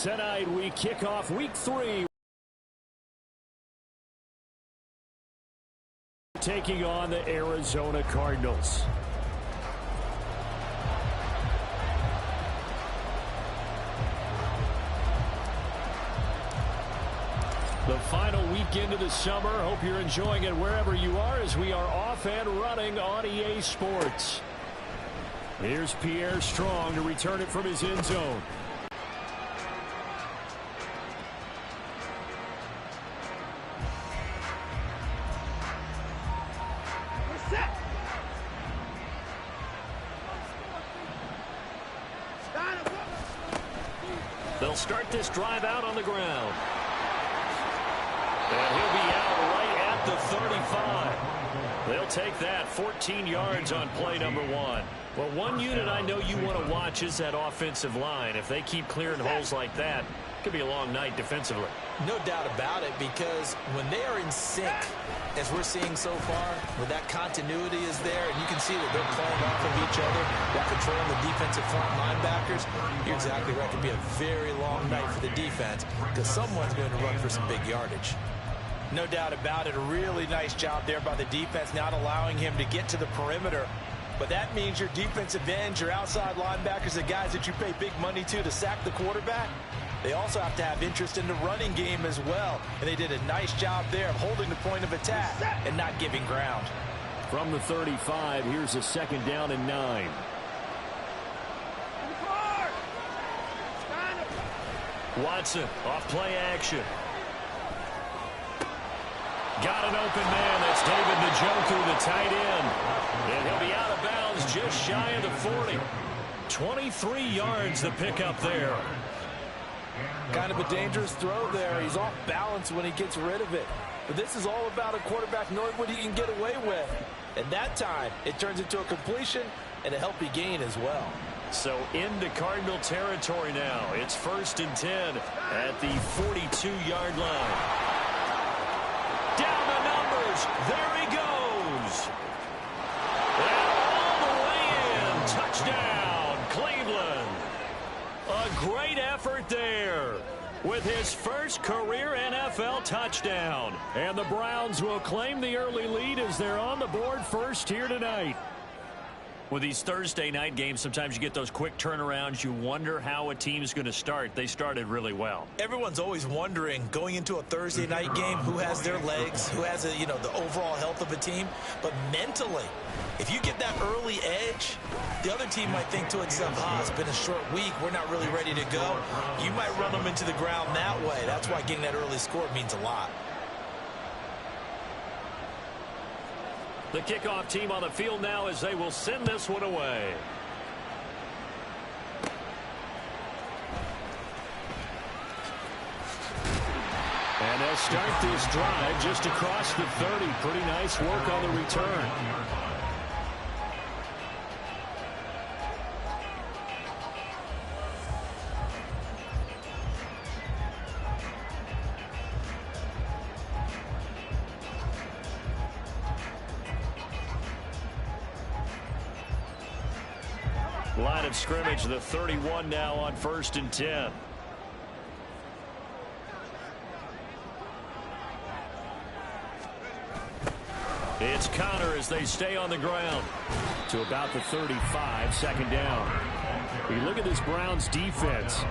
Tonight we kick off week 3. Taking on the Arizona Cardinals. The final weekend of the summer. Hope you're enjoying it wherever you are as we are off and running on EA Sports. Here's Pierre Strong to return it from his end zone. They'll start this drive out on the ground. And he'll be out right at the 35. They'll take that 14 yards on play number 1. Well, one unit I know you want to watch is that offensive line. If they keep clearing holes like that, it could be a long night defensively. No doubt about it, because when they are in sync, as we're seeing so far, where that continuity is there, and you can see that they're playing off of each other while controlling the defensive front linebackers, you're exactly right. It could be a very long night for the defense because someone's going to run for some big yardage. No doubt about it. A really nice job there by the defense, not allowing him to get to the perimeter. But that means your defensive ends, your outside linebackers, the guys that you pay big money to sack the quarterback, they also have to have interest in the running game as well. And they did a nice job there of holding the point of attack and not giving ground. From the 35, here's a 2nd down and 9. Watson off play action. Got an open man. That's David Njoku, the tight end. And he'll be out of bounds just shy of the 40. 23 yards the pickup there. Kind of a dangerous throw there. He's off balance when he gets rid of it. But this is all about a quarterback knowing what he can get away with. And that time, it turns into a completion and a healthy gain as well. So into Cardinal territory now. It's 1st and 10 at the 42-yard line. Down the numbers. There he goes. And all the way in. Touchdown, Cleveland. A great effort there with his first career NFL touchdown. And the Browns will claim the early lead as they're on the board first here tonight. With these Thursday night games, sometimes you get those quick turnarounds. You wonder how a team's going to start. They started really well. Everyone's always wondering, going into a Thursday night game, who has their legs, who has the overall health of a team. But mentally, if you get that early edge, the other team might think to itself, it's been a short week. We're not really ready to go. You might run them into the ground that way. That's why getting that early score means a lot. The kickoff team on the field now as they will send this one away. And they'll start this drive just across the 30. Pretty nice work on the return. Line of scrimmage, the 31 now on 1st and 10. It's Connor as they stay on the ground to about the 35, 2nd down. You look at this Browns defense.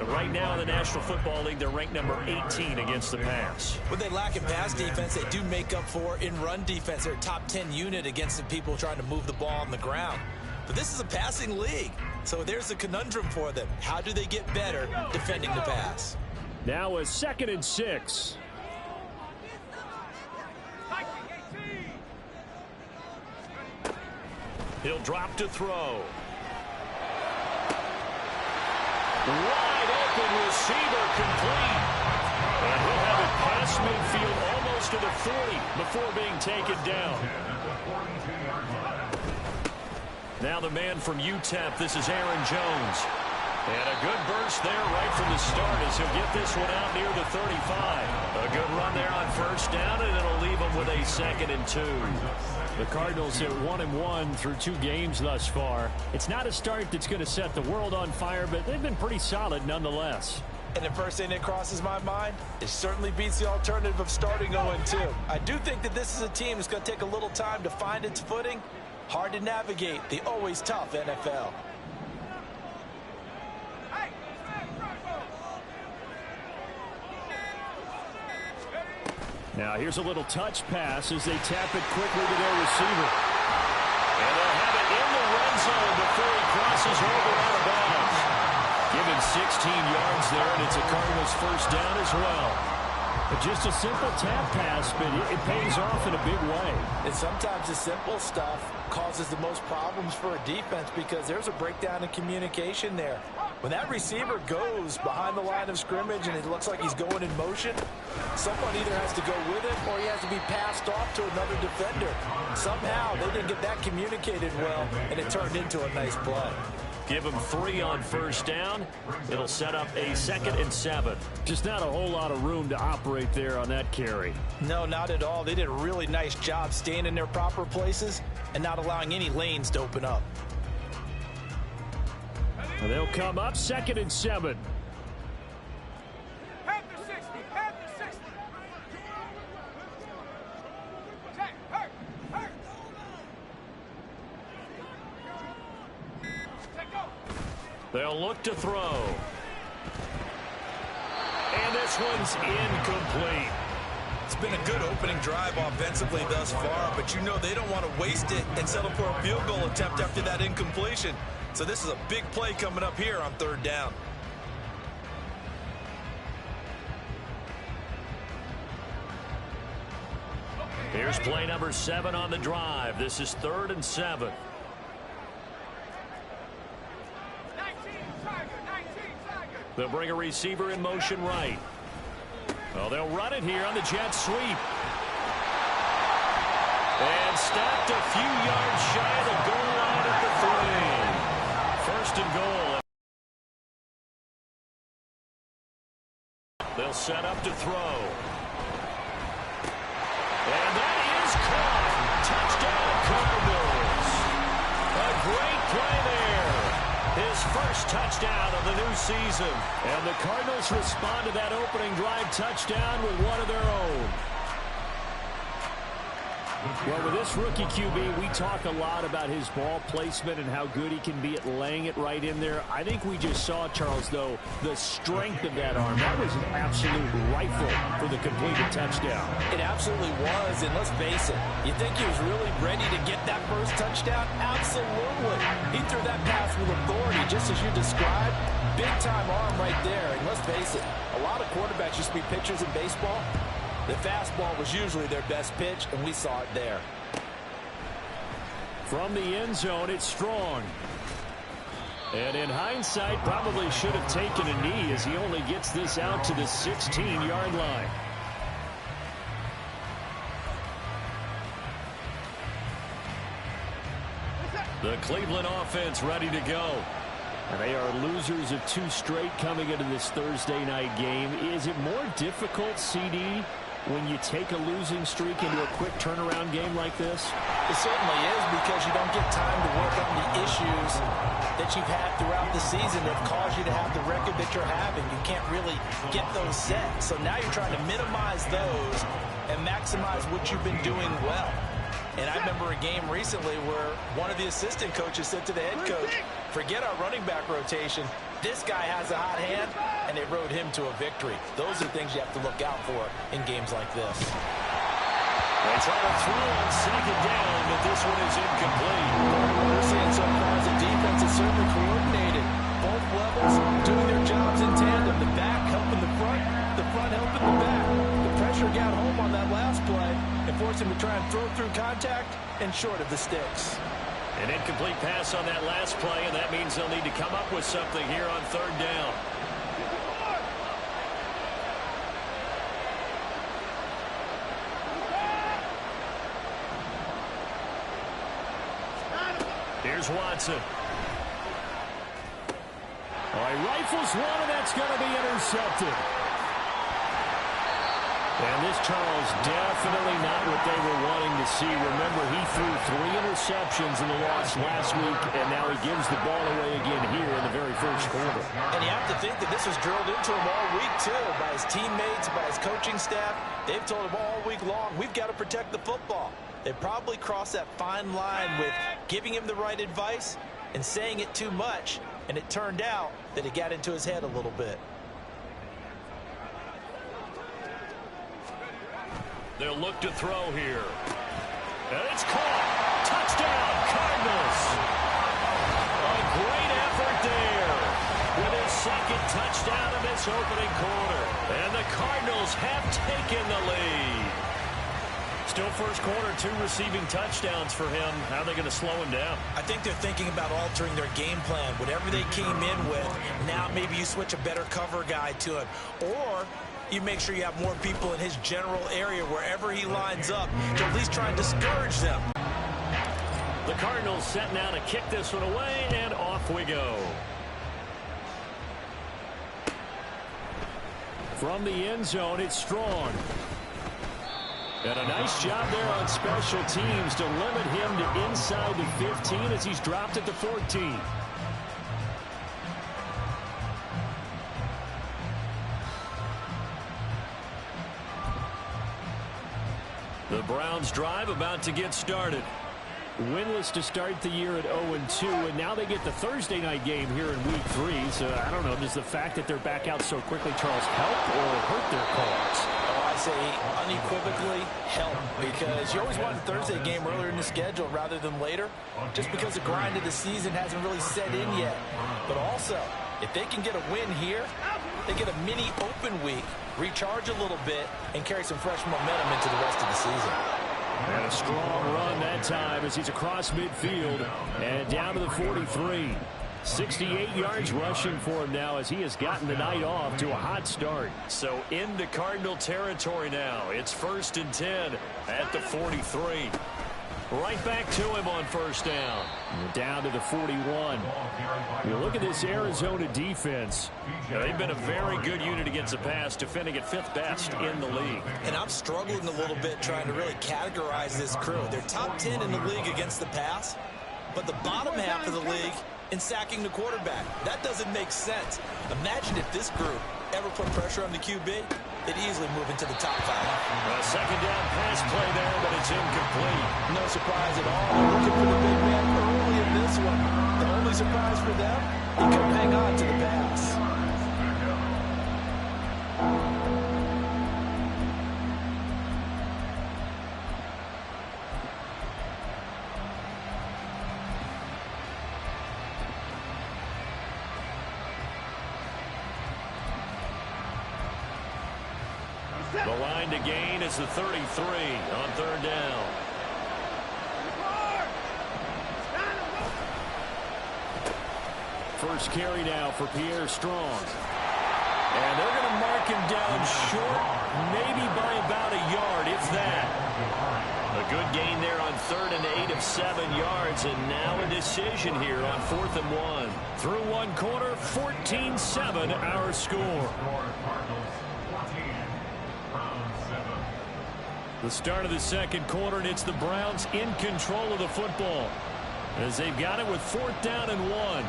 Right now in the National Football League, they're ranked number 18 against the pass. When they lack in pass defense, they do make up for in run defense. They're a top 10 unit against the people trying to move the ball on the ground. But this is a passing league, so there's a conundrum for them. How do they get better defending the pass? Now a 2nd and 6. He'll drop to throw. Wide open receiver complete. And he'll have it past midfield almost to the 40 before being taken down. Now the man from UTEP, this is Aaron Jones. And a good burst there right from the start as he'll get this one out near the 35. A good run there on 1st down, and it'll leave him with a 2nd and 2. The Cardinals at 1-1 through 2 games thus far. It's not a start that's going to set the world on fire, but they've been pretty solid nonetheless. And the first thing that crosses my mind, it certainly beats the alternative of starting 0-2. I do think that this is a team that's going to take a little time to find its footing. Hard to navigate the always tough NFL. Now here's a little touch pass as they tap it quickly to their receiver. And they'll have it in the red zone before he crosses over out of bounds. Given 16 yards there, and it's a Cardinals first down as well. Just a simple tap pass, but it pays off in a big way. And sometimes the simple stuff causes the most problems for a defense because there's a breakdown in communication there. When that receiver goes behind the line of scrimmage and it looks like he's going in motion, someone either has to go with him or he has to be passed off to another defender. Somehow they didn't get that communicated well, and it turned into a nice play. Give him 3 on first down. It'll set up a 2nd and 7. Just not a whole lot of room to operate there on that carry. No, not at all. They did a really nice job staying in their proper places and not allowing any lanes to open up. And they'll come up 2nd and 7. They'll look to throw. And this one's incomplete. It's been a good opening drive offensively thus far, but you know they don't want to waste it and settle for a field goal attempt after that incompletion. So this is a big play coming up here on 3rd down. Here's play number 7 on the drive. This is 3rd and 7. They'll bring a receiver in motion right. Well, they'll run it here on the jet sweep. And stopped a few yards shy of the goal line at the 3. 1st and goal. They'll set up to throw. And that is caught. Touchdown, Cardinals. A great play there. His first touchdown of the new season. And the Cardinals respond to that opening drive touchdown with one of their own. Well, with this rookie QB, we talk a lot about his ball placement and how good he can be at laying it right in there. I think we just saw, Charles, though, the strength of that arm. That was an absolute rifle for the completed touchdown. It absolutely was, and let's face it, you think he was really ready to get that first touchdown? Absolutely. He threw that pass with authority, just as you described. Big-time arm right there, and let's face it, a lot of quarterbacks used to be pitchers in baseball. The fastball was usually their best pitch, and we saw it there. From the end zone, it's Strong. And in hindsight, probably should have taken a knee as he only gets this out to the 16-yard line. The Cleveland offense ready to go. And they are losers of 2 straight coming into this Thursday night game. Is it more difficult, CD, when you take a losing streak into a quick turnaround game like this? It certainly is, because you don't get time to work on the issues that you've had throughout the season that caused you to have the record that you're having. You can't really get those set. So now you're trying to minimize those and maximize what you've been doing well. And I remember a game recently where one of the assistant coaches said to the head coach, forget our running back rotation. This guy has a hot hand, and they rode him to a victory. Those are things you have to look out for in games like this. They try to throw on 2nd down, but this one is incomplete. What we're seeing so far is the defense is certainly coordinated. Both levels doing their jobs in tandem. The back helping the front helping the back. The pressure got home on that last play and forced him to try and throw through contact and short of the sticks. An incomplete pass on that last play, and that means they'll need to come up with something here on 3rd down. Here's Watson. All right, rifles one, and that's going to be intercepted. And this, Charles, definitely not what they were wanting to see. Remember, he threw 3 interceptions in the loss last week, and now he gives the ball away again here in the very first quarter. And you have to think that this was drilled into him all week, too, by his teammates, by his coaching staff. They've told him all week long, we've got to protect the football. They probably crossed that fine line with giving him the right advice and saying it too much, and it turned out that it got into his head a little bit. They'll look to throw here. And it's caught. Touchdown, Cardinals. A great effort there with his second touchdown in this opening quarter. And the Cardinals have taken the lead. Still first quarter, 2 receiving touchdowns for him. How are they going to slow him down? I think they're thinking about altering their game plan. Whatever they came in with, now maybe you switch a better cover guy to him. Or you make sure you have more people in his general area wherever he lines up to at least try and discourage them. The Cardinals set now to kick this one away, and off we go. From the end zone, it's Strong. And a nice job there on special teams to limit him to inside the 15 as he's dropped at the 14. The Browns drive about to get started. Winless to start the year at 0-2, and now they get the Thursday night game here in Week 3. So, I don't know, does the fact that they're back out so quickly, Charles, help or hurt their cause? Oh, I say unequivocally help, because you always want a Thursday game earlier in the schedule rather than later, just because the grind of the season hasn't really set in yet. But also, if they can get a win here, they get a mini open week, recharge a little bit, and carry some fresh momentum into the rest of the season. And a strong run that time as he's across midfield and down to the 43. 68 yards rushing for him now as he has gotten the night off to a hot start. So into Cardinal territory now. It's 1st and 10 at the 43. Right back to him on first down. Down to the 41. You look at this Arizona defense. They've been a very good unit against the pass, defending at 5th best in the league. And I'm struggling a little bit trying to really categorize this crew. They're top 10 in the league against the pass, but the bottom half of the league in sacking the quarterback. That doesn't make sense. Imagine if this group ever put pressure on the QB, they'd easily move into the top 5. A second down pass play there, but it's incomplete. No surprise at all. They're looking for the big man early in this one. The only surprise for them, he couldn't hang on to the pass. The line to gain is the 33 on 3rd down. First carry now for Pierre Strong. And they're going to mark him down short, maybe by about a yard, if that. A good gain there on 3rd and 8 of 7 yards, and now a decision here on 4th and 1. Through one quarter, 14-7 our score. The start of the second quarter, and it's the Browns in control of the football as they've got it with 4th down and 1.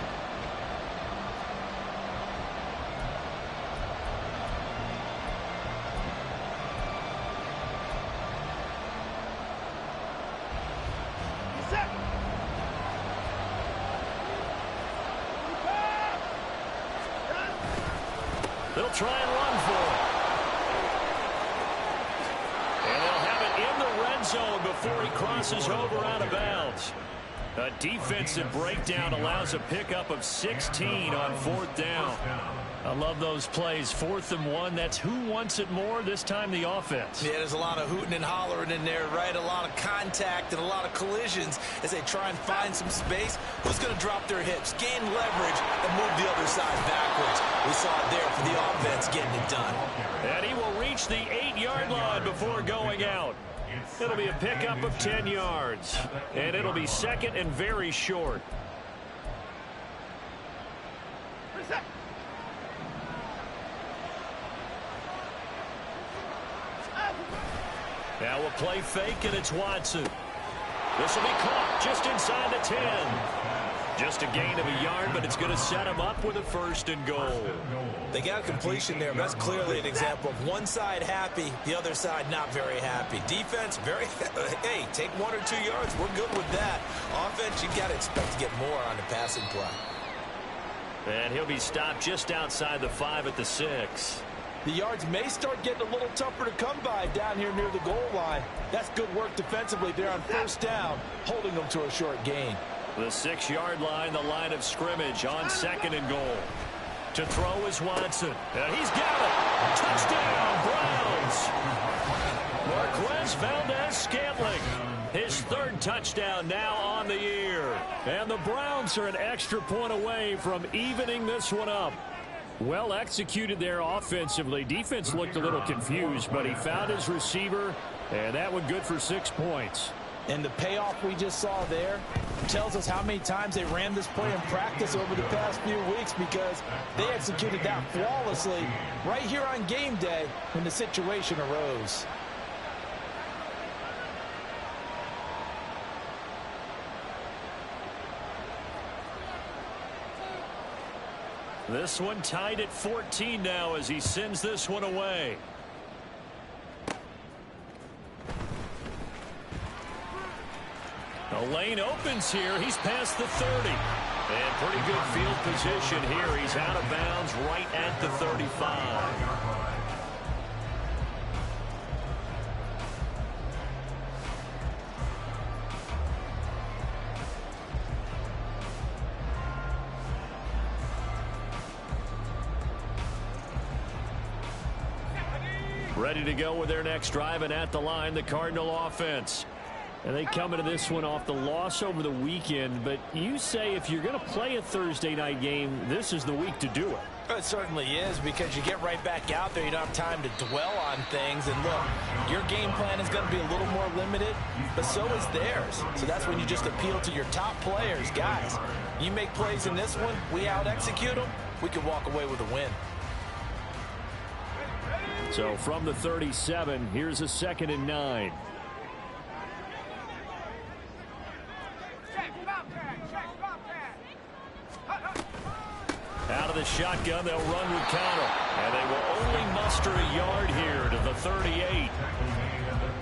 They'll try and run for it. And they'll have it in the red zone before he crosses over out of bounds. A defensive breakdown allows a pickup of 16 on 4th down. I love those plays. 4th and 1. That's who wants it more, this time the offense. Yeah, there's a lot of hooting and hollering in there, right? A lot of contact and a lot of collisions as they try and find some space. Who's going to drop their hips, gain leverage, and move the other side backwards? We saw it there for the offense getting it done. And he will reach the 8-yard line before going out. It'll be a pickup of 10 yards. And it'll be second and very short. Now a play fake, and it's Watson. This will be caught just inside the 10. Just a gain of a yard, but it's going to set him up with a 1st and goal. They got a completion there. That's clearly an example of one side happy, the other side not very happy. Defense, very, hey, take 1 or 2 yards. We're good with that. Offense, you got to expect to get more on the passing play. And he'll be stopped just outside the 5 at the 6. The yards may start getting a little tougher to come by down here near the goal line. That's good work defensively there on 1st down, holding them to a short gain. The 6-yard line, the line of scrimmage on 2nd and goal. To throw is Watson. And he's got it. Touchdown, Browns. Marquez Valdez-Scantling. His 3rd touchdown now on the year. And the Browns are an extra point away from evening this one up. Well executed there offensively. Defense looked a little confused, but he found his receiver, and that one good for 6 points. And the payoff we just saw there tells us how many times they ran this play in practice over the past few weeks, because they executed that flawlessly right here on game day when the situation arose. This one tied at 14 now as he sends this one away. The lane opens here. He's past the 30. And pretty good field position here. He's out of bounds right at the 35. Ready to go with their next drive, and at the line, the Cardinal offense. And they come into this one off the loss over the weekend, but you say if you're going to play a Thursday night game, this is the week to do it. It certainly is, because you get right back out there. You don't have time to dwell on things. And look, your game plan is going to be a little more limited, but so is theirs. So that's when you just appeal to your top players. Guys, you make plays in this one, we out-execute them, we can walk away with a win. So from the 37, here's a 2nd and 9. Out of the shotgun, they'll run with Connell. And they will only muster a yard here to the 38.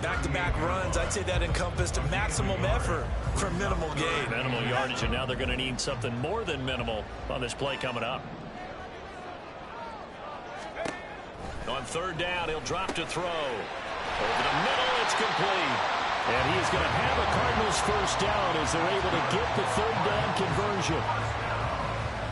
Back-to-back runs, I'd say that encompassed maximum effort for minimal gain. Minimal yardage, and now they're going to need something more than minimal on this play coming up. On 3rd down, he'll drop to throw. Over the middle, it's complete. And he is going to have a Cardinals 1st down as they're able to get the 3rd down conversion.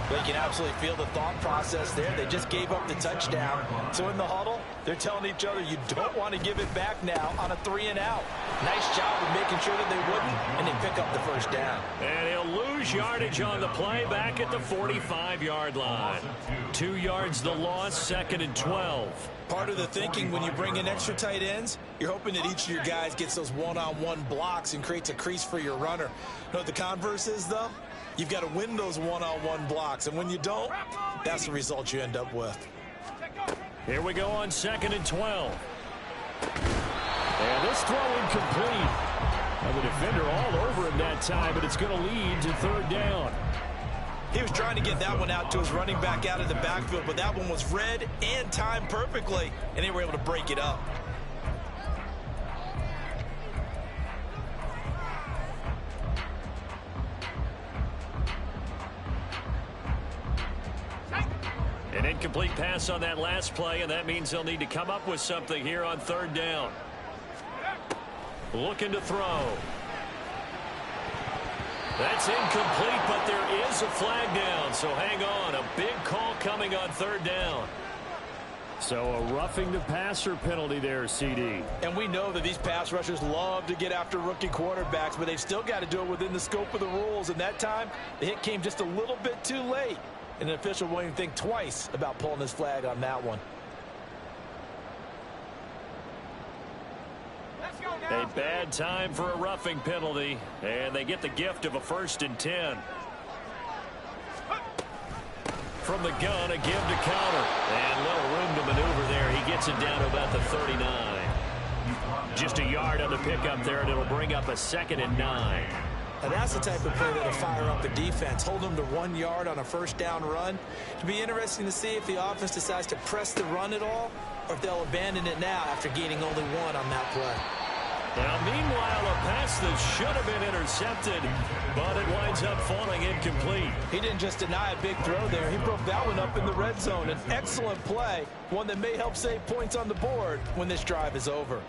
They can absolutely feel the thought process there. They just gave up the touchdown. So in the huddle, they're telling each other, you don't want to give it back now on a 3-and-out. Nice job of making sure that they wouldn't, and they pick up the 1st down. And he'll lose yardage on the play back at the 45-yard line. 2 yards the loss, 2nd and 12. Part of the thinking when you bring in extra tight ends, you're hoping that each of your guys gets those one-on-one blocks and creates a crease for your runner. You know what the converse is, though? You've got to win those one-on-one blocks, and when you don't, that's the result you end up with. Here we go on 2nd and 12. And this throw incomplete. Now the defender all over him that time, but it's going to lead to 3rd down. He was trying to get that one out to his running back out of the backfield, but that one was read and timed perfectly, and they were able to break it up. An incomplete pass on that last play, and that means they'll need to come up with something here on 3rd down. Looking to throw. That's incomplete, but there is a flag down, so hang on. A big call coming on 3rd down. So a roughing the passer penalty there, CD. And we know that these pass rushers love to get after rookie quarterbacks, but they've still got to do it within the scope of the rules. And that time, the hit came just a little bit too late. And an official won't even think twice about pulling his flag on that one. A bad time for a roughing penalty, and they get the gift of a 1st and 10. From the gun, a give to counter. And little room to maneuver there. He gets it down to about the 39. Just a yard on the pickup there, and it'll bring up a 2nd and 9. Now that's the type of play that'll fire up a defense. Hold them to 1 yard on a first down run. It'll be interesting to see if the offense decides to press the run at all, or if they'll abandon it now after gaining only 1 on that play. Now, meanwhile, a pass that should have been intercepted, but it winds up falling incomplete. He didn't just deny a big throw there. He broke that one up in the red zone. An excellent play, one that may help save points on the board when this drive is over.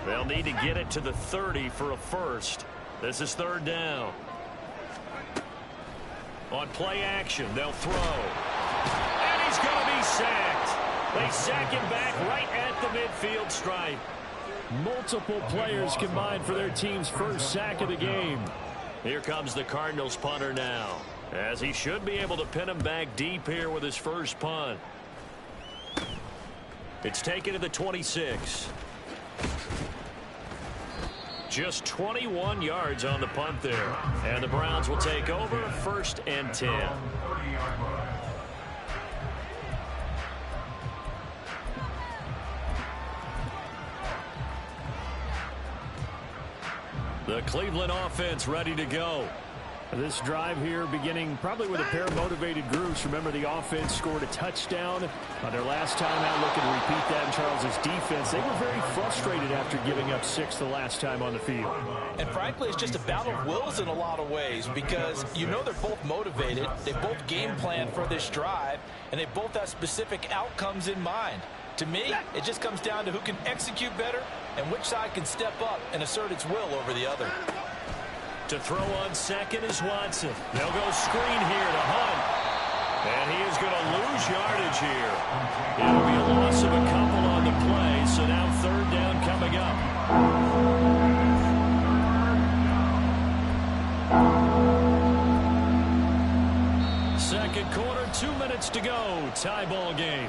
They'll need to get it to the 30 for a first. This is 3rd down. On play action, they'll throw. And he's going to be sacked. They sack him back right at the midfield stripe. Multiple players combined for their team's first sack of the game. Here comes the Cardinals punter now, as he should be able to pin him back deep here with his first punt. It's taken to the 26. Just 21 yards on the punt there. And the Browns will take over 1st and 10. The Cleveland offense ready to go. This drive here beginning probably with a pair of motivated groups. Remember, the offense scored a touchdown on their last time out, looking to repeat that in Charles's defense. They were very frustrated after giving up 6 the last time on the field. And frankly, it's just a battle of wills in a lot of ways, because you know they're both motivated. They both game plan for this drive, and they both have specific outcomes in mind. To me, it just comes down to who can execute better and which side can step up and assert its will over the other. To throw on second is Watson. They'll go screen here to Hunt. And he is going to lose yardage here. It'll be a loss of a couple on the play, so now 3rd down coming up. Second quarter, 2 minutes to go. Tie ball game.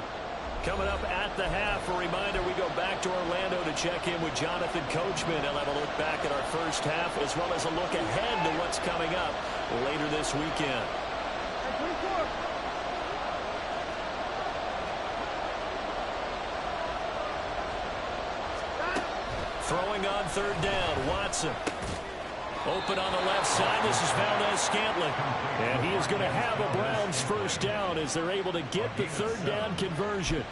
Coming up at the half, a reminder, we go back to Orlando to check in with Jonathan Coachman. He'll have a look back at our first half, as well as a look ahead to what's coming up later this weekend. Throwing on 3rd down, Watson. Open on the left side. This is Valdez-Scantling. And he is going to have a Browns first down as they're able to get the 3rd down conversion.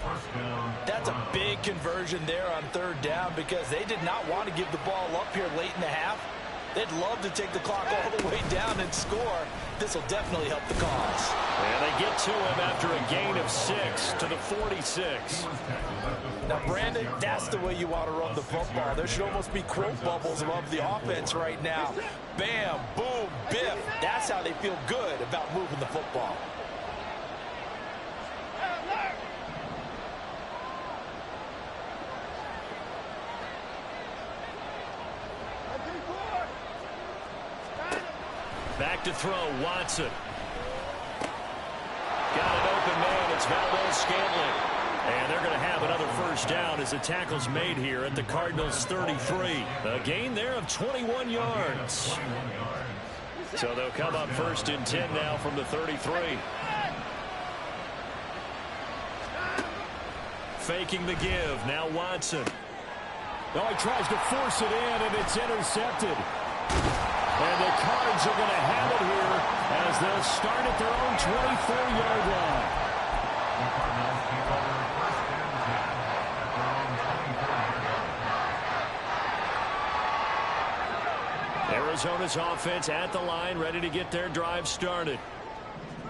That's a big conversion there on 3rd down, because they did not want to give the ball up here late in the half. They'd love to take the clock all the way down and score. This will definitely help the cause. And they get to him after a gain of 6 to the 46. Now, Brandon, that's the way you want to run the football. There should almost be quote bubbles above the offense right now. Bam, boom, biff. That's how they feel good about moving the football. Back to throw, Watson. Got an open man, it's Valdez-Scantling. And they're going to have another first down as the tackle's made here at the Cardinals' 33. A gain there of 21 yards. So they'll come up 1st and 10 now from the 33. Faking the give, now Watson. Oh, he tries to force it in, and it's intercepted. And the Cards are going to have it here as they'll start at their own 24-yard line. Arizona's offense at the line, ready to get their drive started,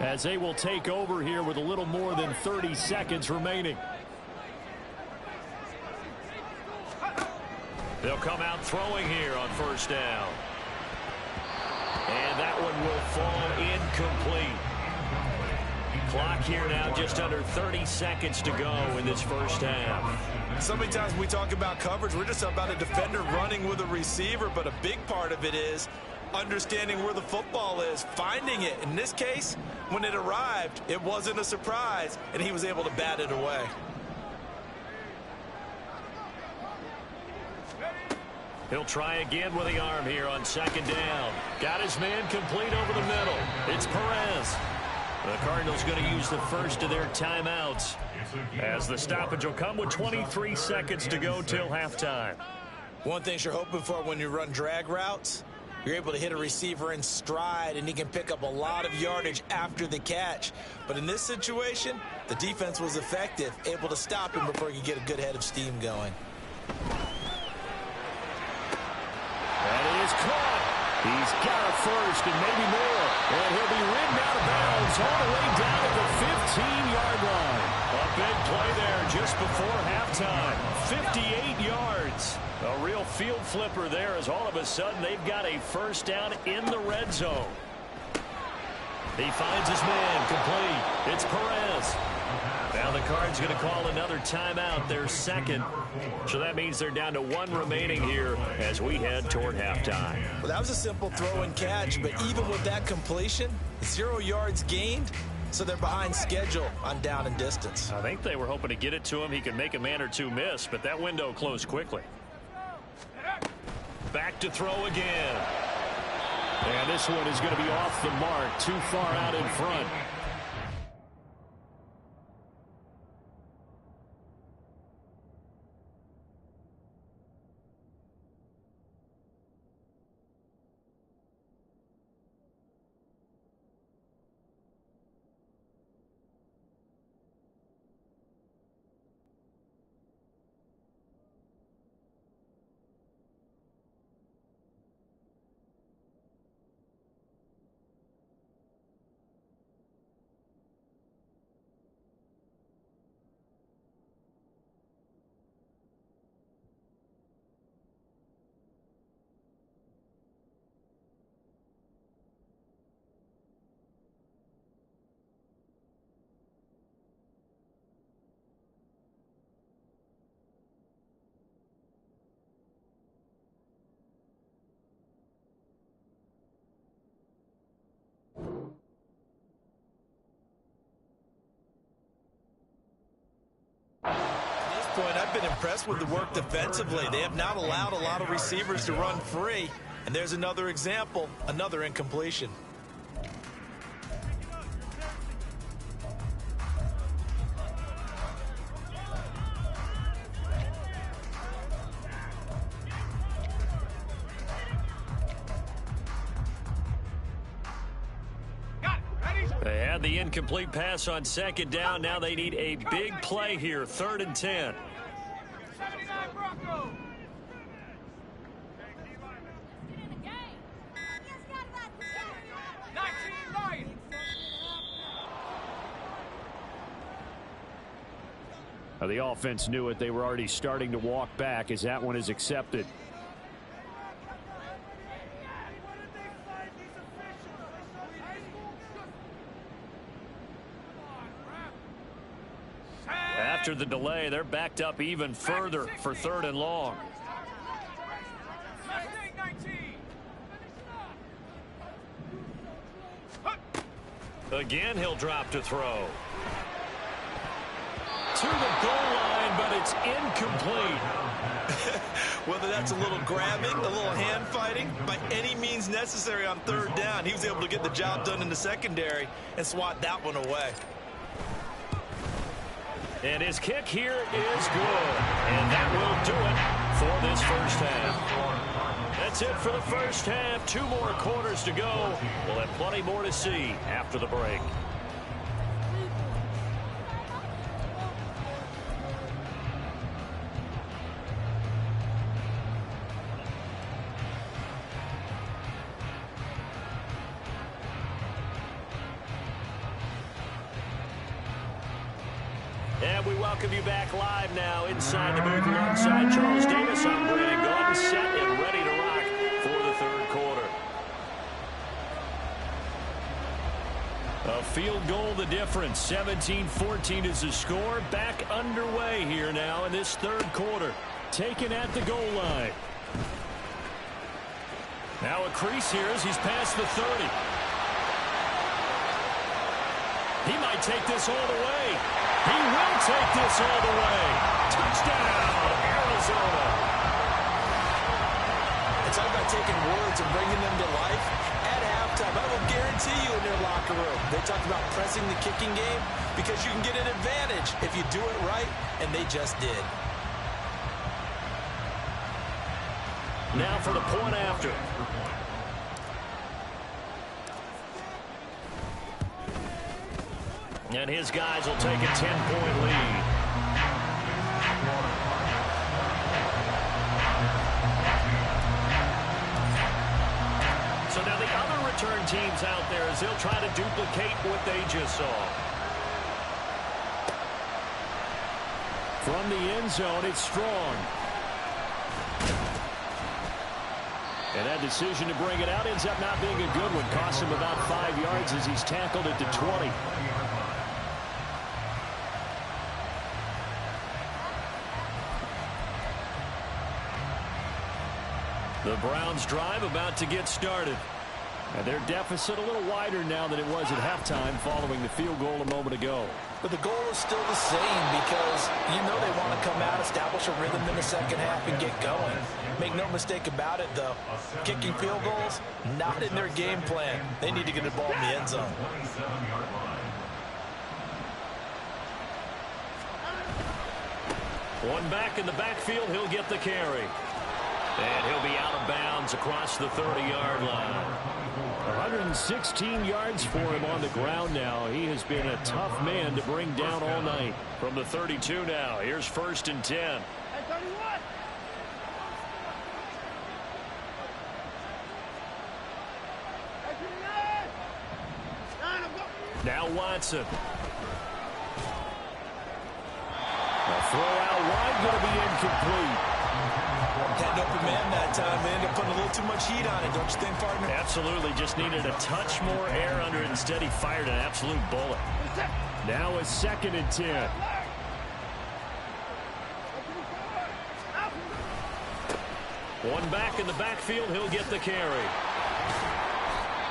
as they will take over here with a little more than 30 seconds remaining. They'll come out throwing here on first down. And that one will fall incomplete. Clock here now, just under 30 seconds to go in this first half. So many times we talk about coverage, we're just about a defender running with a receiver, but a big part of it is understanding where the football is, finding it. In this case, when it arrived, it wasn't a surprise, and he was able to bat it away. He'll try again with the arm here on second down. Got his man complete over the middle. It's Perez. The Cardinals going to use the first of their timeouts, as the stoppage will come with 23 seconds to go till halftime. One thing you're hoping for when you run drag routes, you're able to hit a receiver in stride, and he can pick up a lot of yardage after the catch. But in this situation, the defense was effective, able to stop him before he could get a good head of steam going. And he is caught. He's got a first and maybe more. And he'll be ridden out of bounds all the way down at the 15-yard line. A big play there just before halftime. 58 yards. A real field flipper there, as all of a sudden they've got a first down in the red zone. He finds his man complete. It's Perez. Now the Cards going to call another timeout, their second. So that means they're down to one remaining here as we head toward halftime. Well, that was a simple throw and catch, but even with that completion, 0 yards gained, so they're behind schedule on down and distance. I think they were hoping to get it to him. He could make a man or two miss, but that window closed quickly. Back to throw again. And this one is going to be off the mark, too far out in front. Point, I've been impressed with the work defensively. They have not allowed a lot of receivers to run free. And there's another example, another incompletion. They had the incomplete pass on second down. Now they need a big play here, 3rd and 10. The offense knew it. They were already starting to walk back as that one is accepted. After the delay, they're backed up even further for 3rd and long. Again, he'll drop to throw. To the goal line, but it's incomplete. Whether that's a little grabbing, a little hand fighting, by any means necessary on 3rd down, he was able to get the job done in the secondary and swat that one away. And his kick here is good. And that will do it for this first half. That's it for the first half. 2 more quarters to go. We'll have plenty more to see after the break. And we welcome you back live now inside the booth alongside Charles Davis. I'm Brandon Gordon, set and ready to rock for the 3rd quarter. A field goal the difference. 17-14 is the score. Back underway here now in this 3rd quarter. Taken at the goal line. Now a crease here as he's past the 30. He might take this all the way. He will take this all the way. Touchdown, Arizona. talk about taking words and bringing them to life. At halftime, I will guarantee you in their locker room, they talked about pressing the kicking game because you can get an advantage if you do it right, and they just did. Now for the point after. And his guys will take a 10-point lead. So now the other return teams out there as they'll try to duplicate what they just saw. From the end zone, it's Strong. And that decision to bring it out ends up not being a good one. Costs him about 5 yards as he's tackled at the 20. The Browns drive about to get started. And their deficit a little wider now than it was at halftime following the field goal a moment ago. But the goal is still the same because you know they want to come out, establish a rhythm in the second half, and get going. Make no mistake about it, though. Kicking field goals, not in their game plan. They need to get the ball in the end zone. One back in the backfield, he'll get the carry. And he'll be out of bounds across the 30-yard line. 116 yards for him on the ground now. He has been a tough man to bring down all night. From the 32 now, here's 1st and 10. Now Watson. The throw out wide going to be incomplete. Had an open man that time. They ended up putting a little too much heat on it, don't you think, partner? Absolutely. Just needed a touch more air under it. Instead, he fired an absolute bullet. Now a 2nd and 10. One back in the backfield. He'll get the carry.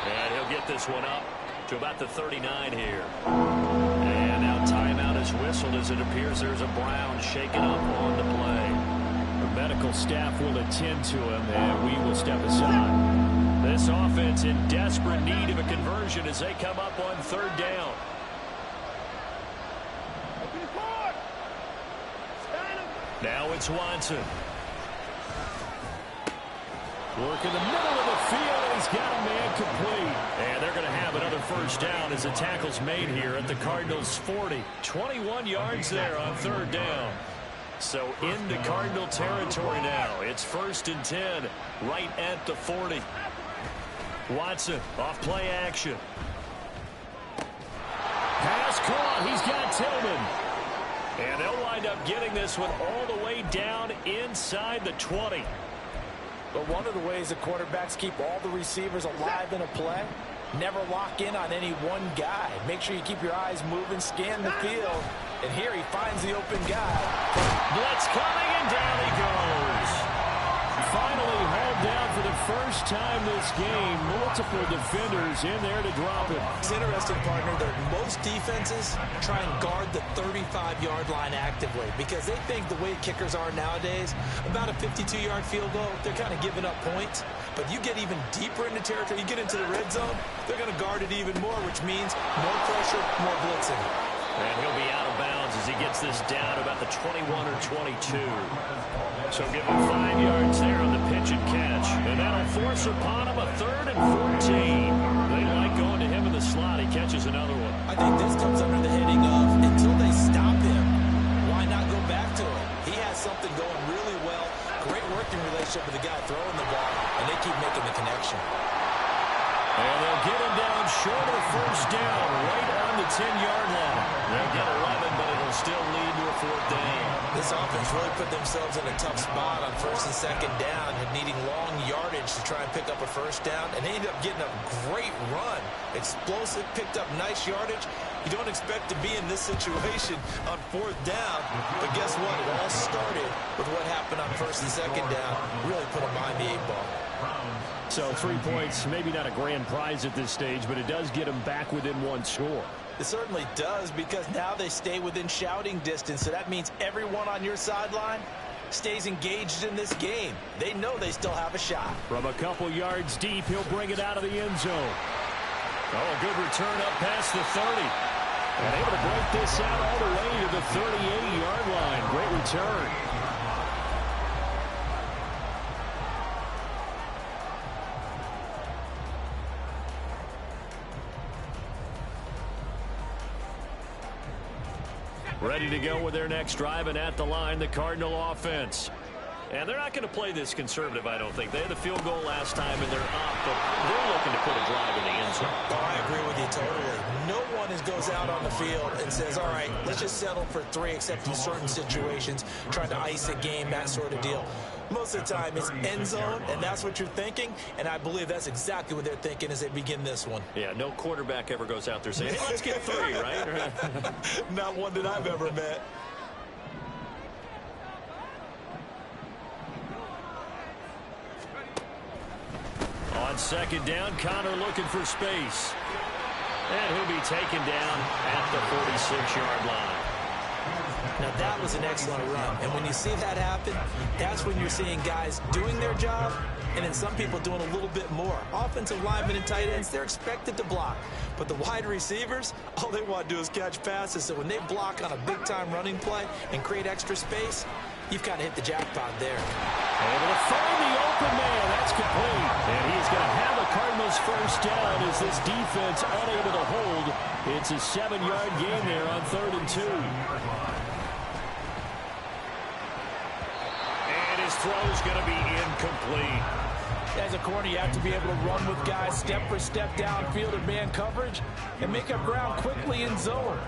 And he'll get this one up to about the 39 here. And now timeout is whistled as it appears there's a Brown shaken up on the play. The medical staff will attend to him, and we will step aside. This offense in desperate need of a conversion as they come up on 3rd down. Now it's Watson. Work in the middle of the field, and he's got a man complete. And they're going to have another 1st down as the tackle's made here at the Cardinals' 40. 21 yards there on 3rd down. So into Cardinal territory now. It's 1st and 10 right at the 40. Watson off play action. Pass caught. He's got Tillman. And they'll wind up getting this one all the way down inside the 20. But one of the ways the quarterbacks keep all the receivers alive in a play, never lock in on any one guy. Make sure you keep your eyes moving, scan the field. And here he finds the open guy. Blitz coming, and down he goes. Finally hauled down for the first time this game. Multiple defenders in there to drop him. It's interesting, partner, that most defenses try and guard the 35-yard line actively because they think the way kickers are nowadays, about a 52-yard field goal, they're kind of giving up points. But you get even deeper into territory, you get into the red zone, they're going to guard it even more, which means more pressure, more blitzing. And he'll be out of bounds as he gets this down about the 21 or 22. So give him 5 yards there on the pitch and catch. And that'll force upon him a 3rd and 14. They like going to him in the slot. He catches another one. I think this comes under the heading of until they stop him, why not go back to him? He has something going really well. Great working relationship with the guy throwing the ball, and they keep making the connection. And they'll get him down short of the 1st down, right on the 10-yard line. They'll get 11, but it'll still lead to a 4th down. This offense really put themselves in a tough spot on 1st and 2nd down and needing long yardage to try and pick up a 1st down, and they ended up getting a great run. Explosive, picked up nice yardage. You don't expect to be in this situation on 4th down, but guess what? It all started with what happened on 1st and 2nd down. Really put them behind the 8-ball. So 3 points, maybe not a grand prize at this stage, but it does get them back within 1 score. It certainly does, because now they stay within shouting distance. So that means everyone on your sideline stays engaged in this game. They know they still have a shot. From a couple yards deep, he'll bring it out of the end zone. Oh, a good return up past the 30. And able to break this out all the way to the 38-yard line. Great return. Ready to go with their next drive, and at the line, the Cardinal offense. And they're not going to play this conservative, I don't think. They had the field goal last time, and they're up, but they're looking to put a drive in the end zone. Oh, I agree with you totally. No one goes out on the field and says, all right, let's just settle for 3, except in certain situations, trying to ice a game, that sort of deal. Most of the time, it's end zone, and that's what you're thinking, and I believe that's exactly what they're thinking as they begin this one. Yeah, no quarterback ever goes out there saying, hey, let's get 3, right? Not one that I've ever met. On second down, Connor looking for space. And he'll be taken down at the 46-yard line. Now, that was an excellent run. And when you see that happen, that's when you're seeing guys doing their job and then some people doing a little bit more. Offensive linemen and tight ends, they're expected to block. But the wide receivers, all they want to do is catch passes. So when they block on a big-time running play and create extra space, you've kind of hit the jackpot there. Able to find the open man. That's complete. And he's going to have the Cardinals first down as this defense unable to hold. It's a 7-yard gain there on 3rd and 2. And his throw's going to be incomplete. As a corner, you have to be able to run with guys step for step downfield in man coverage and make up ground quickly in zone.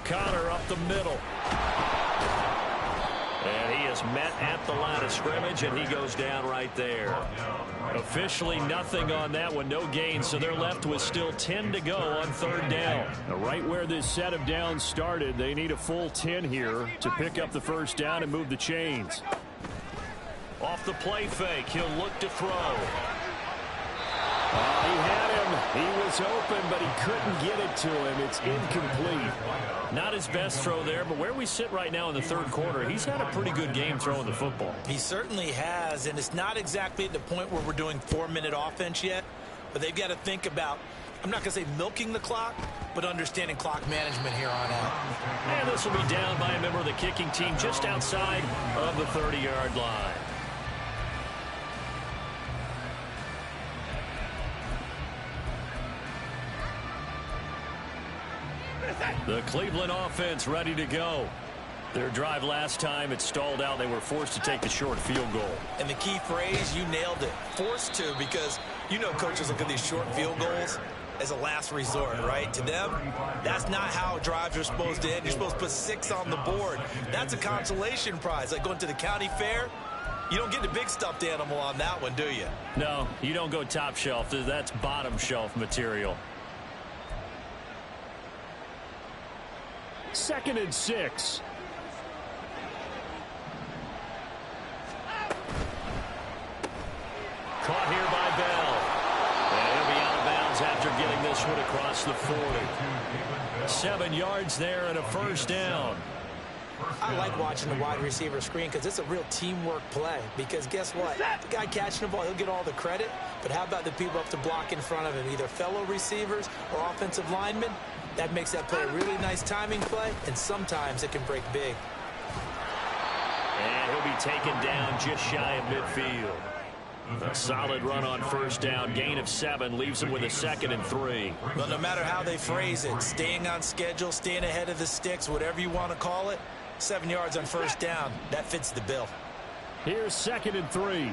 Connor up the middle. And he is met at the line of scrimmage, and he goes down right there. Officially nothing on that one, no gain, so they're left with still 10 to go on 3rd down. Right where this set of downs started, they need a full 10 here to pick up the first down and move the chains. Off the play fake, he'll look to throw. He had him. He was open, but he couldn't get it to him. It's incomplete. Not his best throw there, but where we sit right now in the 3rd quarter, he's had a pretty good game throwing the football. He certainly has, and it's not exactly at the point where we're doing 4-minute offense yet, but they've got to think about, I'm not going to say milking the clock, but understanding clock management here on out. And this will be down by a member of the kicking team just outside of the 30-yard line. The Cleveland offense ready to go. Their drive last time, it stalled out. They were forced to take the short field goal. And the key phrase, you nailed it. Forced to, because you know coaches look at these short field goals as a last resort, right? To them, that's not how drives are supposed to end. You're supposed to put 6 on the board. That's a consolation prize. Like going to the county fair, you don't get the big stuffed animal on that one, do you? No, you don't go top shelf. That's bottom shelf material. 2nd and 6. Caught here by Bell. And he'll be out of bounds after getting this one across the 40. 7 yards there and a first down. I like watching the wide receiver screen because it's a real teamwork play. Because guess what? The guy catching the ball, he'll get all the credit. But how about the people up to block in front of him, either fellow receivers or offensive linemen? That makes that play a really nice timing play, and sometimes it can break big. And he'll be taken down just shy of midfield. A solid run on first down. Gain of 7 leaves him with a 2nd and 3. Well, no matter how they phrase it, staying on schedule, staying ahead of the sticks, whatever you want to call it, 7 yards on first down, that fits the bill. Here's 2nd and 3.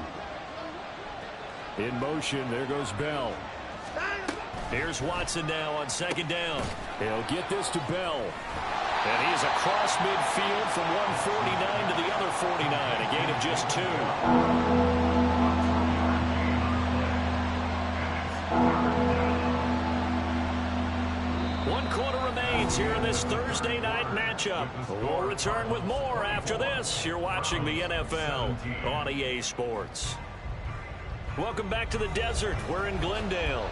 In motion, there goes Bell. Here's Watson now on 2nd down. He'll get this to Bell. And he is across midfield from 149 to the other 49. A gain of just 2. One quarter remains here in this Thursday night matchup. We'll return with more after this. You're watching the NFL on EA Sports. Welcome back to the desert. We're in Glendale.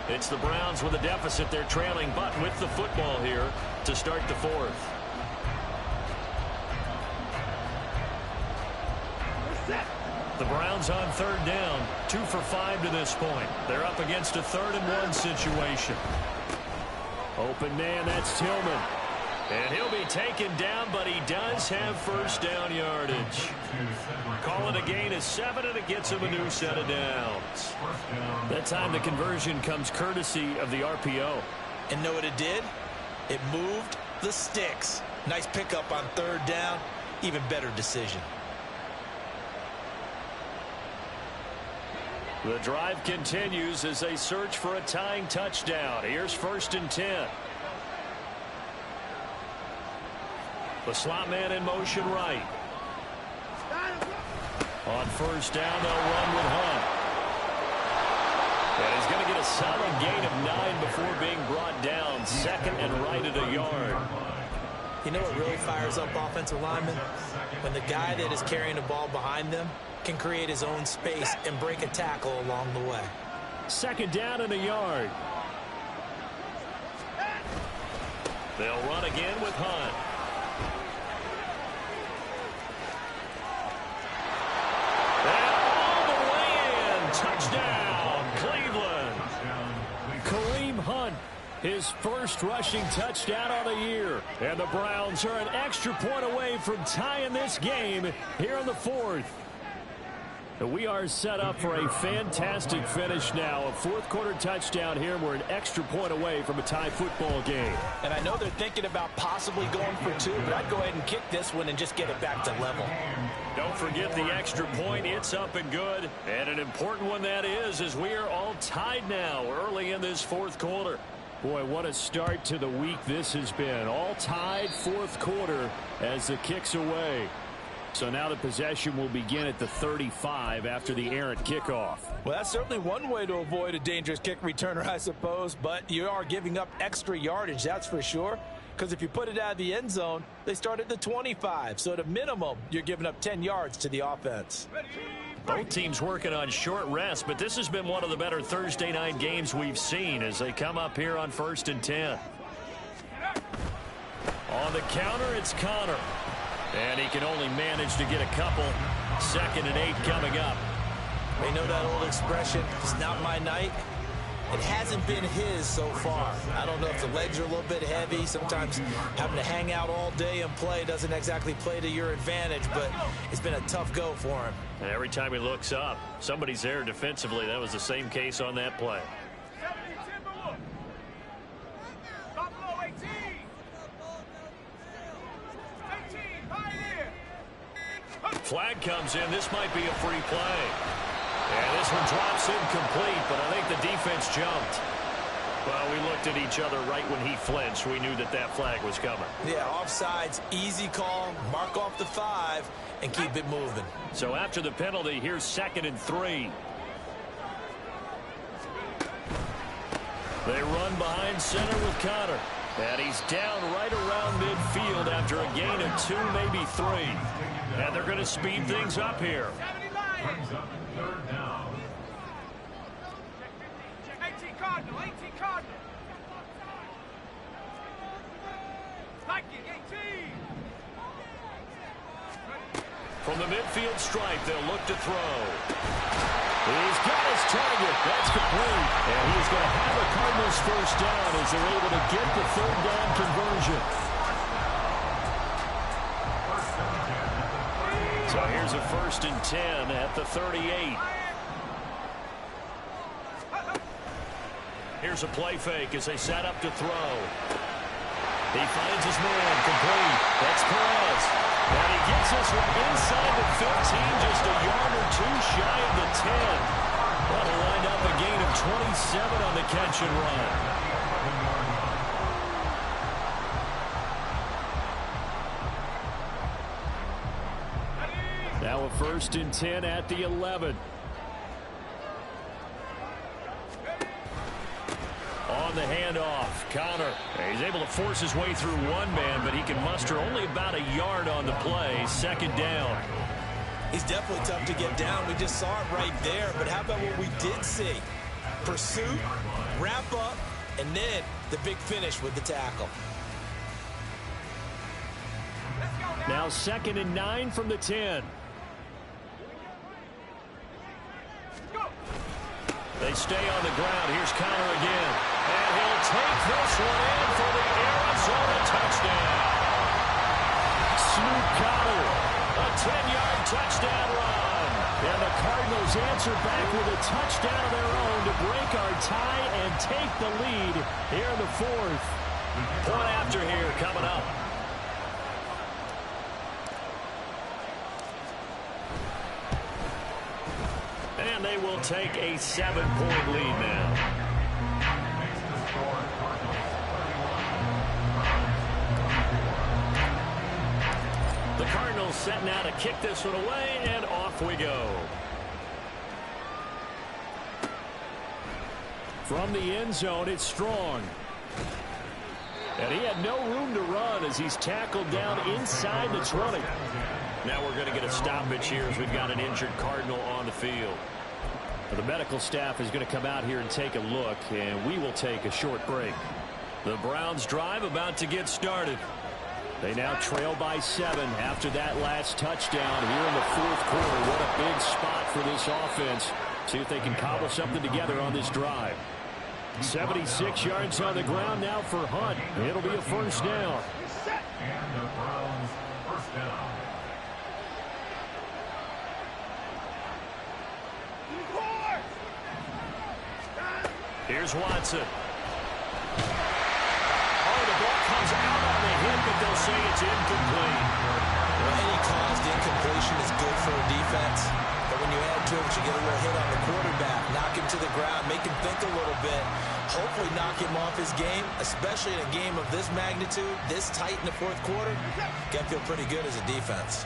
It's the Browns with a deficit. They're trailing, but with the football here to start the fourth. The Browns on third down, 2 for 5 to this point. They're up against a 3rd-and-1 situation. Open man, that's Tillman. And he'll be taken down, but he does have first down yardage. Call it a gain of 7, and it gets him a new set of downs. That time the conversion comes courtesy of the RPO. And know what it did? It moved the sticks. Nice pickup on 3rd down. Even better decision. The drive continues as they search for a tying touchdown. Here's 1st and 10. The slot man in motion right. On 1st down, they'll run with Hunt. And he's going to get a solid gain of 9 before being brought down. 2nd and right at a yard. You know what really fires up offensive linemen? When the guy that is carrying the ball behind them can create his own space and break a tackle along the way. 2nd down and a yard. They'll run again with Hunt. And all the way in. Touchdown, Cleveland. Kareem Hunt, his first rushing touchdown of the year. And the Browns are an extra point away from tying this game here in the 4th. We are set up for a fantastic finish now. A 4th-quarter touchdown here. We're an extra point away from a tie football game. And I know they're thinking about possibly going for 2, but I'd go ahead and kick this one and just get it back to level. Don't forget the extra point. It's up and good. And an important one that is, as we are all tied now early in this 4th quarter. Boy, what a start to the week this has been. All tied 4th quarter as the kick's away. So now the possession will begin at the 35 after the errant kickoff. Well, that's certainly one way to avoid a dangerous kick returner, I suppose. But you are giving up extra yardage, that's for sure. Because if you put it out of the end zone, they start at the 25. So at a minimum, you're giving up 10 yards to the offense. Both teams working on short rest, but this has been one of the better Thursday night games we've seen as they come up here on 1st and 10. On the counter, it's Connor. And he can only manage to get a couple. 2nd and 8 coming up. They know that old expression, it's not my night. It hasn't been his so far. I don't know if the legs are a little bit heavy. Sometimes having to hang out all day and play doesn't exactly play to your advantage, but it's been a tough go for him. And every time he looks up, somebody's there defensively. That was the same case on that play. Flag comes in. This might be a free play. And this one drops incomplete, but I think the defense jumped. Well, we looked at each other right when he flinched. We knew that that flag was coming. Yeah, offsides, easy call, mark off the 5, and keep it moving. So after the penalty, here's 2nd and 3. They run behind center with Connor. And he's down right around midfield after a gain of 2, maybe 3. And they're going to speed things up here. 18 Cardinal, 18 Cardinal. Like it, 18. From the midfield stripe, they'll look to throw. He's got his target. That's complete. And he's going to have the Cardinals first down as they're able to get the 3rd down conversion. So here's a 1st and 10 at the 38. Here's a play fake as they set up to throw. He finds his man, complete. That's Perez. And he gets this one inside the 15, just a yard or 2 shy of the 10. That'll wind up a gain of 27 on the catch and run. Now a 1st and 10 at the 11. On the handoff, Connor. He's able to force his way through one man, but he can muster only about a yard on the play. 2nd down. He's definitely tough to get down. We just saw it right there. But how about what we did see? Pursuit, wrap up, and then the big finish with the tackle. Now 2nd and 9 from the 10. They stay on the ground. Here's Connor again. And he'll take this one in for the Arizona touchdown. Snoop Connor, a 10-yard touchdown run. And the Cardinals answer back with a touchdown of their own to break our tie and take the lead here in the 4th. Point after here coming up. And they will take a 7-point lead now. The Cardinals setting out to kick this one away, and off we go. From the end zone, it's Strong. And he had no room to run as he's tackled down inside the 20. Now we're going to get a stoppage here as we've got an injured Cardinal on the field. The medical staff is going to come out here and take a look, and we will take a short break. The Browns drive about to get started. They now trail by 7 after that last touchdown here in the 4th quarter. What a big spot for this offense. See if they can cobble something together on this drive. 76 yards on the ground now for Hunt. It'll be a first down. And the Browns first down. Here's Watson. Oh, the ball comes out on the hit, but they'll say it's incomplete. Well, any caused incompletion is good for a defense. But when you add to it, you get a little hit on the quarterback, knock him to the ground, make him think a little bit, hopefully knock him off his game, especially in a game of this magnitude, this tight in the 4th quarter. Got to feel pretty good as a defense.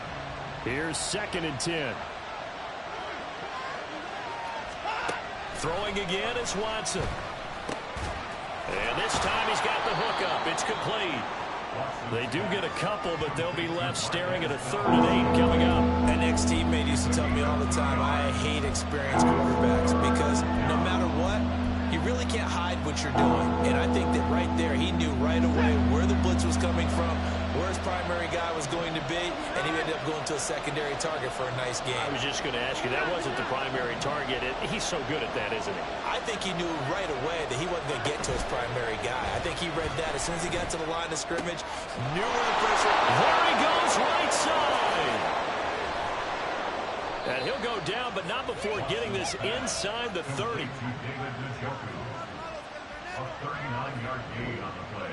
Here's 2nd and 10. Throwing again is Watson. And this time he's got the hook up. It's complete. They do get a couple, but they'll be left staring at a 3rd and 8 coming up. An ex-teammate used to tell me all the time, I hate experienced quarterbacks because no matter what, you really can't hide what you're doing. And I think that right there, he knew right away where the blitz was coming from, where his primary guy was going to be, and he ended up going to a secondary target for a nice game. I was just going to ask you, that wasn't the primary target. He's so good at that, isn't he? I think he knew right away that he wasn't going to get to his primary guy. I think he read that as soon as he got to the line of scrimmage, knew where the pressure. There he goes, right side. And he'll go down, but not before getting this inside the 30. A 39-yard gain on the play.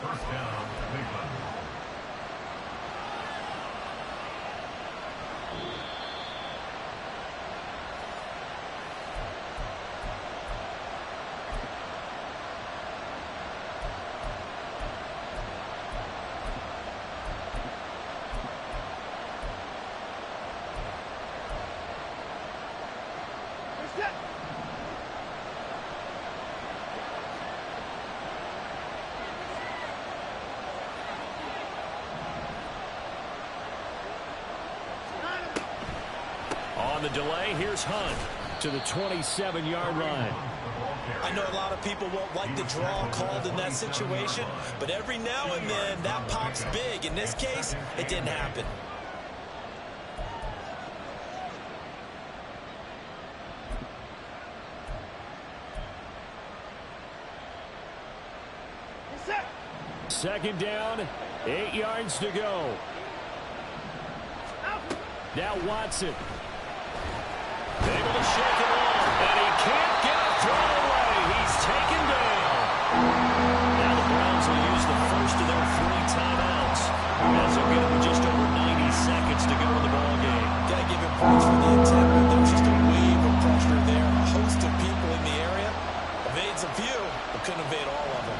First down, Cleveland. On the delay, here's Hunt to the 27-yard line. I know a lot of people won't like the draw called in that situation, but every now and then that pops big. In this case, it didn't happen. Second down, 8 yards to go. Now Watson. Able to shake it off, and he can't get a throw away. He's taken down. Now the Browns will use the first of their 3 timeouts, as they'll get with just over 90 seconds to go in the ballgame. Got to give him points for the attempt, but there was just a wave of pressure there. A host of people in the area. Evades a few, but couldn't evade all of them.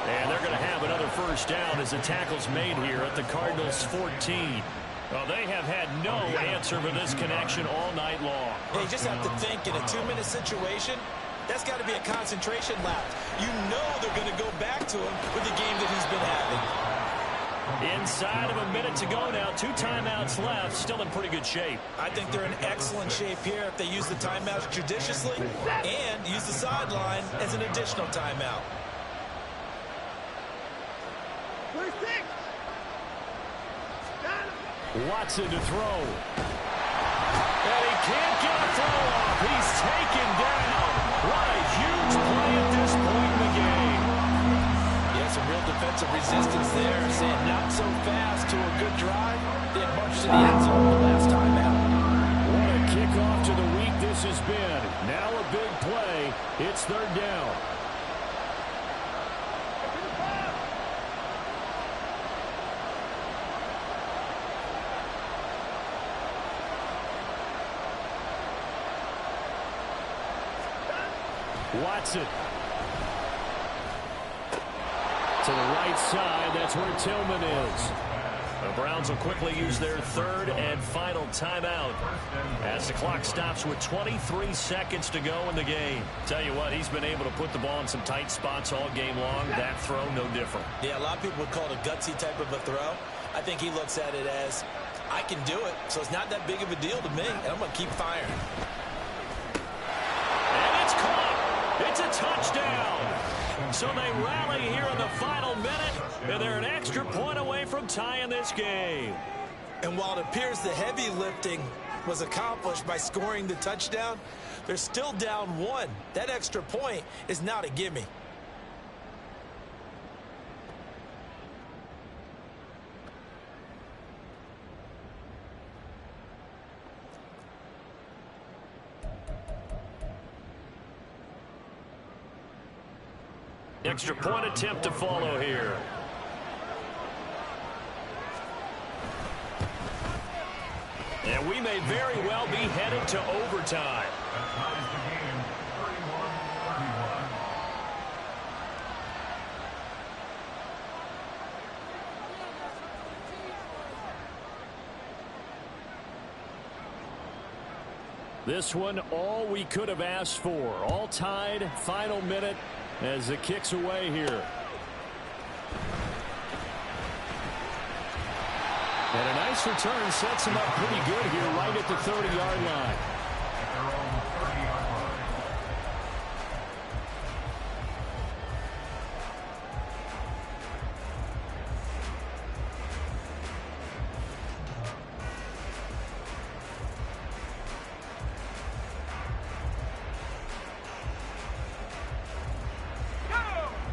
And they're going to have another first down as the tackle's made here at the Cardinals' 14. Well, they have had no answer for this connection all night long. They just have to think in a 2-minute situation, that's got to be a concentration lapse. You know they're going to go back to him with the game that he's been having. Inside of a minute to go now. 2 timeouts left. Still in pretty good shape. I think they're in excellent shape here if they use the timeouts judiciously and use the sideline as an additional timeout. Watson to throw. And he can't get a throw off. He's taken down. What a huge play at this point in the game. Yeah, some real defensive resistance there. Saying not so fast to a good drive. They had marched to the end zone the last time out. What a kickoff to the week this has been. Now a big play. It's 3rd down. Watson. To the right side, that's where Tillman is. The Browns will quickly use their 3rd and final timeout as the clock stops with 23 seconds to go in the game. Tell you what, he's been able to put the ball in some tight spots all game long. That throw, no different. Yeah, a lot of people would call it a gutsy type of a throw. I think he looks at it as, I can do it, so it's not that big of a deal to me, and I'm going to keep firing. And it's caught. It's a touchdown. So they rally here in the final minute, and they're an extra point away from tying this game. And while it appears the heavy lifting was accomplished by scoring the touchdown, they're still down 1. That extra point is not a gimme. Extra point attempt to follow here. And we may very well be headed to overtime. That ties the game, 31-31. This one, all we could have asked for. All tied, final minute as the kick's away here. And a nice return sets him up pretty good here right at the 30-yard line. At their own 30-yard line.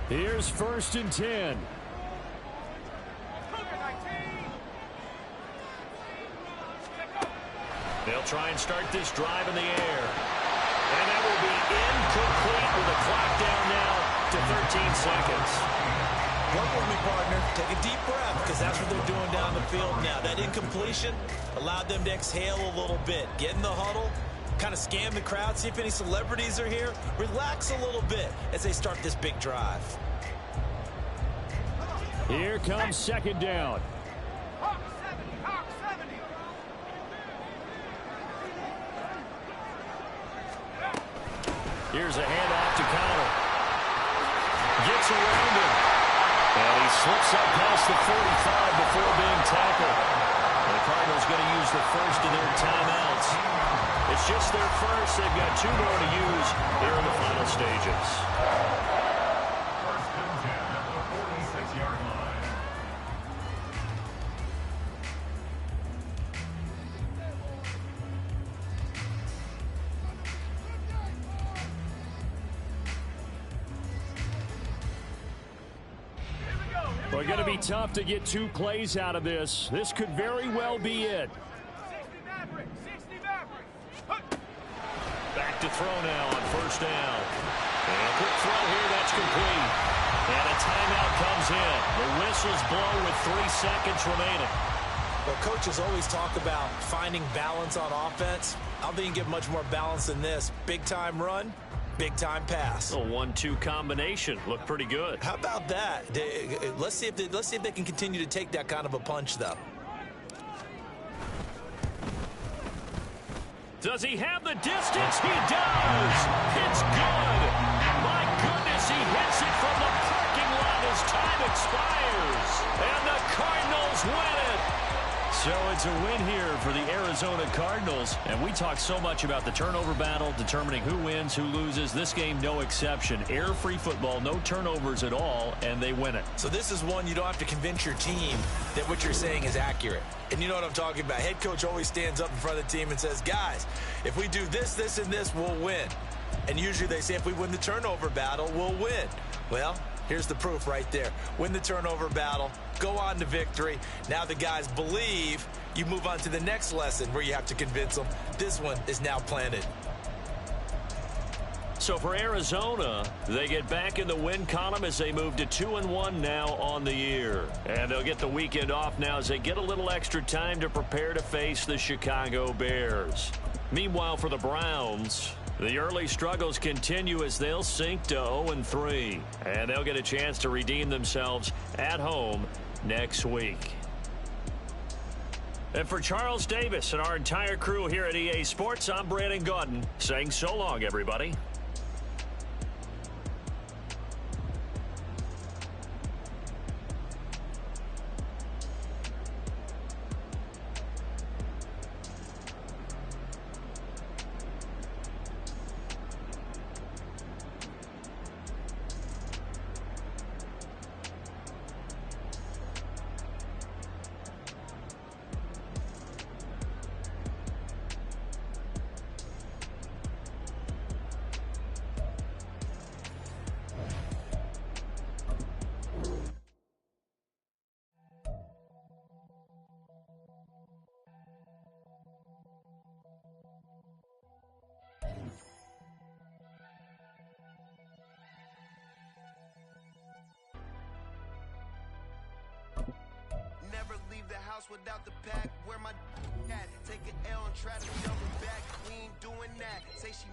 Here's 1st and 10. They'll try and start this drive in the air. And that will be incomplete with a clock down now to 13 seconds. Work with me, partner. Take a deep breath, because that's what they're doing down the field now. That incompletion allowed them to exhale a little bit. Get in the huddle, kind of scan the crowd, see if any celebrities are here. Relax a little bit as they start this big drive. Here comes 2nd down. Hawk 70, Hawk 70. Here's a handoff to Connor. Gets around him. And he slips up past the 45 before being tackled. And the Cardinals going to use the first of their timeouts. It's just their first. They've got 2 more to use here in the final stages. 1st and 10 at the 46-yard line. Well, going to be tough to get 2 plays out of this. This could very well be it. 60 Maverick, 60 Maverick. Back to throw now on 1st down. And a quick throw here, that's complete. And a timeout comes in. The whistles blow with 3 seconds remaining. Well, coaches always talk about finding balance on offense. I don't think you can get much more balance than this. Big-time run, big-time pass. A 1-2 combination. Looked pretty good. How about that? Let's see if they can continue to take that kind of a punch, though. Does he have the distance? He does. It's good. My goodness, he hits it from the parking lot as time expires. And the Cardinals win it. So it's a win here for the Arizona Cardinals. And we talk so much about the turnover battle, determining who wins, who loses. This game, no exception. Air-free football, no turnovers at all, and they win it. So this is one you don't have to convince your team that what you're saying is accurate. And you know what I'm talking about. Head coach always stands up in front of the team and says, guys, if we do this, this, and this, we'll win. And usually they say if we win the turnover battle, we'll win. Well, here's the proof right there. Win the turnover battle, go on to victory. Now the guys believe. You move on to the next lesson where you have to convince them. This one is now planted. So for Arizona, they get back in the win column as they move to 2-1 now on the year. And they'll get the weekend off now as they get a little extra time to prepare to face the Chicago Bears. Meanwhile, for the Browns, the early struggles continue as they'll sink to 0-3. And they'll get a chance to redeem themselves at home next week. And for Charles Davis and our entire crew here at EA Sports, I'm Brandon Gaudin saying so long, everybody. Never leave the house without the pack. Where my cat? Take an L and try to double back. We ain't doing that. Say she